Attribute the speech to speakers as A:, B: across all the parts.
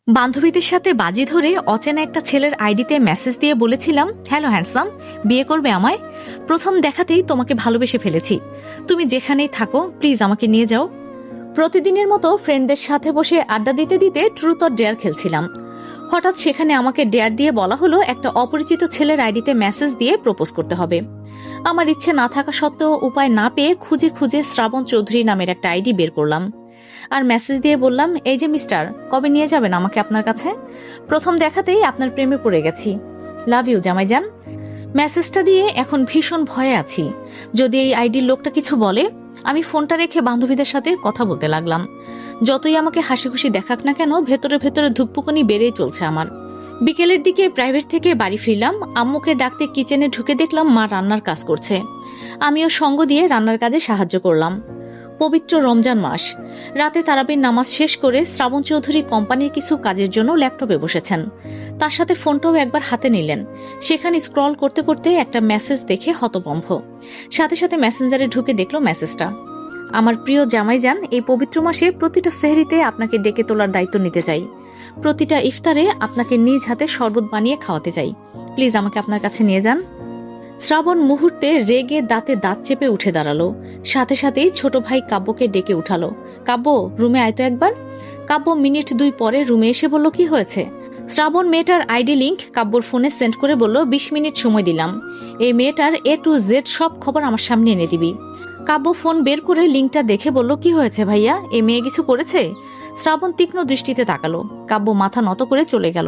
A: বান্ধবীদের সাথে বাজি ধরে অচেনা একটা ছেলের আইডিতে মেসেজ দিয়ে বলেছিলাম, হ্যালো হ্যান্ডসাম, বিয়ে করবে আমায়? প্রথম দেখাতেই তোমাকে ভালোবেসে ফেলেছি। তুমি যেখানেই থাকো প্লিজ আমাকে নিয়ে যাও। প্রতিদিনের মতো ফ্রেন্ডদের সাথে বসে আড্ডা দিতে দিতে ট্রুথ অর ডেয়ার খেলছিলাম। হঠাৎ সেখানে আমাকে ডেয়ার দিয়ে বলা হলো একটা অপরিচিত ছেলের আইডিতে মেসেজ দিয়ে প্রপোজ করতে হবে। আমার ইচ্ছে না থাকা সত্ত্বেও উপায় না পেয়ে খুঁজে খুঁজে শ্রাবণ চৌধুরী নামের একটা আইডি বের করলাম আর মেসেজ দিয়ে বললাম, এই যে মিস্টার, কবে নিয়ে যাবেন আমাকে আপনার কাছে? প্রথম দেখাতেই আপনার প্রেমে পড়ে গেছি। লাভ ইউ জামাইজান। মেসেজটা দিয়ে এখন ভীষণ ভয়ে আছি, যদি এই আইডির লোকটা কিছু বলে। আমি ফোনটা রেখে বান্ধবীদের সাথে কথা বলতে লাগলাম। যতই আমাকে হাসি খুশি দেখাক না কেন, ভেতরে ভেতরে ধুকপুকুনি বেড়েই চলছে আমার। বিকেলের দিকে প্রাইভেট থেকে বাড়ি ফিরলাম। আম্মুকে ডাকতে কিচেনে ঢুকে দেখলাম মা রান্নার কাজ করছে। আমিও সঙ্গ দিয়ে রান্নার কাজে সাহায্য করলাম। পবিত্র রমজান মাস। রাতে তারাবির নামাজ শেষ করে শ্রাবণ চৌধুরী কোম্পানির কিছু কাজের জন্য ল্যাপটপে বসেছেন। তার সাথে ফোনটাও একবার হাতে নিলেন। সেখানে স্ক্রল করতে করতে একটা মেসেজ দেখে হতভম্ব। সাথে সাথে মেসেঞ্জারে ঢুকে দেখলো মেসেজটা, আমার প্রিয় জামাইজান, এই পবিত্র মাসে প্রতিটা সেহরিতে আপনাকে ডেকে তোলার দায়িত্ব নিতে চাই। প্রতিটা ইফতারে আপনাকে নিজ হাতে শরবত বানিয়ে খাওয়াতে চাই। প্লিজ আমাকে আপনার কাছে নিয়ে যান। শ্রাবণ মুহূর্তে রেগে দাঁতে দাঁত চেপে উঠে দাঁড়ালো। সাথে সাথেই ছোট ভাই কাব্যকে ডেকে উঠালো। কাব্য, রুমে আয় তো একবার। কাব্য মিনিট 2 পরে রুমে এসে বলল, কি হয়েছে? শ্রাবণ মেয়েটার আইডি লিংক কাব্যর ফোনে সেন্ড করে বলল, 20 মিনিট সময় দিলাম, এই মেয়েটার A to Z সব খবর আমার সামনে এনে দিবি। কাব্য ফোন বের করে লিংকটা দেখে বলল, কি হয়েছে ভাইয়া, এ মেয়ে কিছু করেছে? শ্রাবণ তীক্ষ্ণ দৃষ্টিতে তাকালো। কাব্য মাথা নত করে চলে গেল।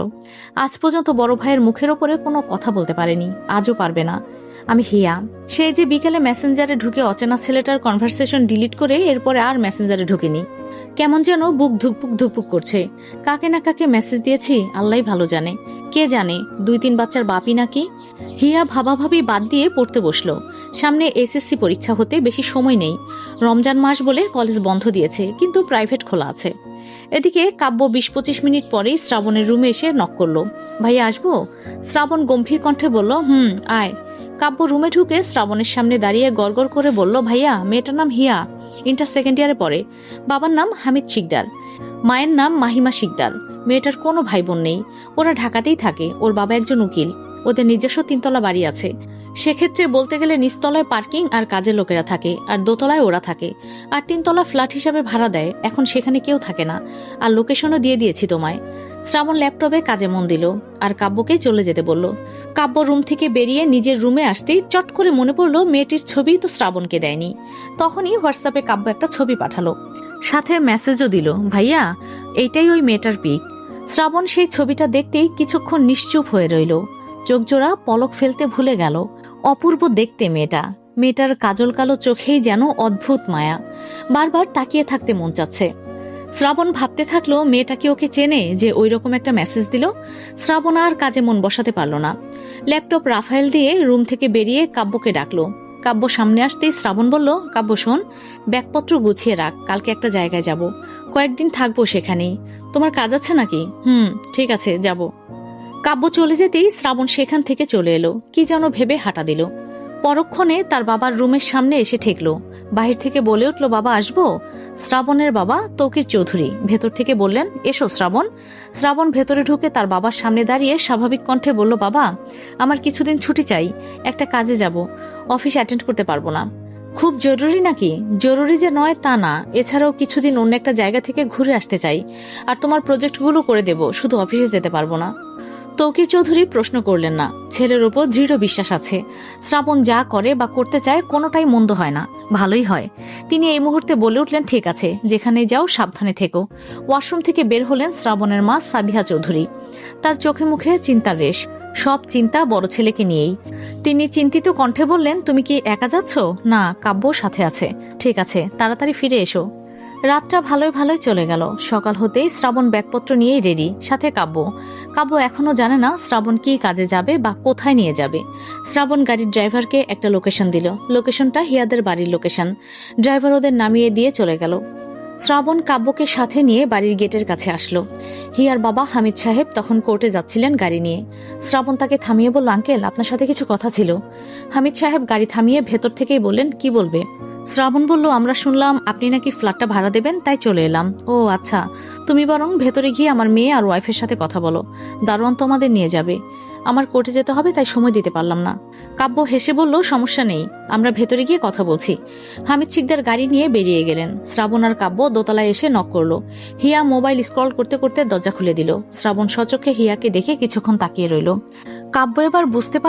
A: আজ পর্যন্ত বড় ভাইয়ের মুখের ওপরে কোনো কথা বলতে পারেনি, আজও পারবে না। আমি হিয়া। সে যে বিকেলে মেসেঞ্জারে ঢুকে অচেনা ছেলেটার কনভারসেশন ডিলিট করে এরপরে আর মেসেঞ্জারে ঢুকেনি। কেমন যেন বুক ধুকপুক ধুকপুক করছে। কাকে না কাকে মেসেজ দিয়েছি আল্লাহই ভালো জানে। কে জানে 2-3 বাচ্চার বাপই নাকি। হিয়া ভাবাভাবি বাদ দিয়ে পড়তে বসলো। সামনে এসএসসি পরীক্ষা হতে বেশি সময় নেই। রমজান মাস বলে কলেজ বন্ধ দিয়েছে, কিন্তু প্রাইভেট খোলা আছে। এদিকে কাব্য 20-25 মিনিট পরেই শ্রাবণের রুমে এসে নক করলো। ভাইয়া আসবো? শ্রাবণ গম্ভীর কণ্ঠে বলল, আয়। কাব্য রুমে ঢুকে শ্রাবণের সামনে দাঁড়িয়ে গড়গড় করে বলল, ভাইয়া, মেয়েটার নাম হিয়া, ইন্টার সেকেন্ড ইয়ারে পড়ে। বাবার নাম হামিদ শিকদার, মায়ের নাম মাহিমা শিকদার। মেয়েটার কোনো ভাই বোন নেই। ওরা ঢাকাতেই থাকে। ওর বাবা একজন উকিল। ওদের নিজস্ব 3 তলা বাড়ি আছে। সেক্ষেত্রে বলতে গেলে নিচতলায় পার্কিং আর কাজের লোকেরা থাকে, আর দোতলায় ওরা থাকে। আর 3 তলা ফ্ল্যাট হিসাবে ভাড়া দেয়। এখন সেখানে কেউ থাকে না। আর লোকেশনও দিয়ে দিয়েছি তোমায়। শ্রাবণ ল্যাপটপে কাজে মন দিল আর কাব্যকে চলে যেতে বলল। কাব্য রুম থেকে বেরিয়ে নিজের রুমে আসতেই চট করে মনে পড়লো মেয়েটির ছবি তো শ্রাবণকে দেয়নি। তখনই হোয়াটসঅ্যাপে কাব্য একটা ছবি পাঠালো, সাথে মেসেজও দিল, ভাইয়া, এইটাই ওই মেয়েটার পিক। শ্রাবণ সেই ছবিটা দেখতেই কিছুক্ষণ নিশ্চুপ হয়ে রইল। চোখজোড়া পলক ফেলতে ভুলে গেল। অপূর্ব দেখতে মেয়েটা। মেয়েটার কাজল কালো চোখেই যেন অদ্ভুত মায়া। বারবার তাকিয়ে থাকতে মন চাচ্ছে। শ্রাবণ ভাবতে থাকলো, মেয়েটা কি ওকে চেনে যে ওই রকম একটা মেসেজ দিল? শ্রাবণ আর কাজে মন বসাতে পারল না। ল্যাপটপ রাফায়েল দিয়ে রুম থেকে বেরিয়ে কাব্যকে ডাকলো। কাব্য সামনে আসতেই শ্রাবণ বলল, কাব্য শোন, ব্যাগপত্র গুছিয়ে রাখ, কালকে একটা জায়গায় যাব, কয়েকদিন থাকবো সেখানেই। তোমার কাজ আছে নাকি? ঠিক আছে, যাব। কাব্য চলে যেতেই শ্রাবণ সেখান থেকে চলে এলো। কি যেন ভেবে হাঁটা দিল। পরক্ষণে তার বাবার রুমের সামনে এসে ঠেকলো। বাহির থেকে বলে উঠল, বাবা আসবো? শ্রাবণের বাবা তৌকির চৌধুরী ভেতর থেকে বললেন, এসো শ্রাবণ। শ্রাবণ ভেতরে ঢুকে তার বাবার সামনে দাঁড়িয়ে স্বাভাবিক কণ্ঠে বলল, বাবা, আমার কিছুদিন ছুটি চাই, একটা কাজে যাব, অফিস অ্যাটেন্ড করতে পারবো না। খুব জরুরি নাকি? জরুরি যে নয় তা না, এছাড়াও কিছুদিন অন্য একটা জায়গা থেকে ঘুরে আসতে চাই, আর তোমার প্রজেক্টগুলো করে দেব, শুধু অফিসে যেতে পারবো না। তৌকির চৌধুরী প্রশ্ন করলেন না। ছেলের উপর দৃঢ় বিশ্বাস আছে। শ্রাবণ যা করে বা করতে চায় কোনোটাই মন্দ হয় না, ভালোই হয়। তিনি এই মুহূর্তে বলে উঠলেন, ঠিক আছে, যেখানে যাও সাবধানে থেকো। ওয়াশরুম থেকে বের হলেন শ্রাবণের মা সাবিহা চৌধুরী। তার চোখে মুখে চিন্তার রেশ। সব চিন্তা বড় ছেলেকে নিয়েই। তিনি চিন্তিত কণ্ঠে বললেন, তুমি কি একা যাচ্ছ? না, কাব্য সাথে আছে। ঠিক আছে, তাড়াতাড়ি ফিরে এসো। রাতটা ভালোই ভালোই চলে গেল। সকাল হতেই শ্রাবণ ব্যাগপত্র নিয়েই রেডি, সাথে কাব্য। কাব্য এখনো জানে না শ্রাবণ কি কাজে যাবে বা কোথায় নিয়ে যাবে। শ্রাবণ গাড়ির ড্রাইভারকে একটা লোকেশন দিল। লোকেশনটা হিয়াদের বাড়ির লোকেশন। ড্রাইভার ওদের নামিয়ে দিয়ে চলে গেল। শ্রাবণ কাব্যকে সাথে নিয়ে বাড়ির গেটের কাছে আসলো। হিয়ার বাবা হামিদ সাহেব তখন কোর্টে যাচ্ছিলেন গাড়ি নিয়ে। শ্রাবণ তাকে থামিয়ে বলল, আঙ্কেল, আপনার সাথে কিছু কথা ছিল। হামিদ সাহেব গাড়ি থামিয়ে ভেতর থেকেই বললেন, কি বলবে? শ্রাবণ বলল, আমরা শুনলাম আপনি নাকি ফ্ল্যাটটা ভাড়া দেবেন, তাই চলে এলাম। ও আচ্ছা, তুমি বরং ভেতরে গিয়ে আমার মেয়ে আর ওয়াইফের সাথে কথা বলো, দারোয়ান তোমাদের নিয়ে যাবে। আমার কোর্টে যেতে হবে, তাই সময় দিতে পারলাম না। কাব্য হেসে বলল, সমস্যা নেই, আমরা ভেতরে গিয়ে কথা বলছি। হামিদ শিকদার গাড়ি নিয়ে বেরিয়ে গেলেন। শ্রাবণ আর কাব্য দোতলায় এসে নক করলো। হিয়া মোবাইল স্ক্রল করতে করতে দরজা খুলে দিল। শ্রাবণ সচক্ষে হিয়াকে দেখে কিছুক্ষণ তাকিয়ে রইল। কাব্য এবার বুঝতে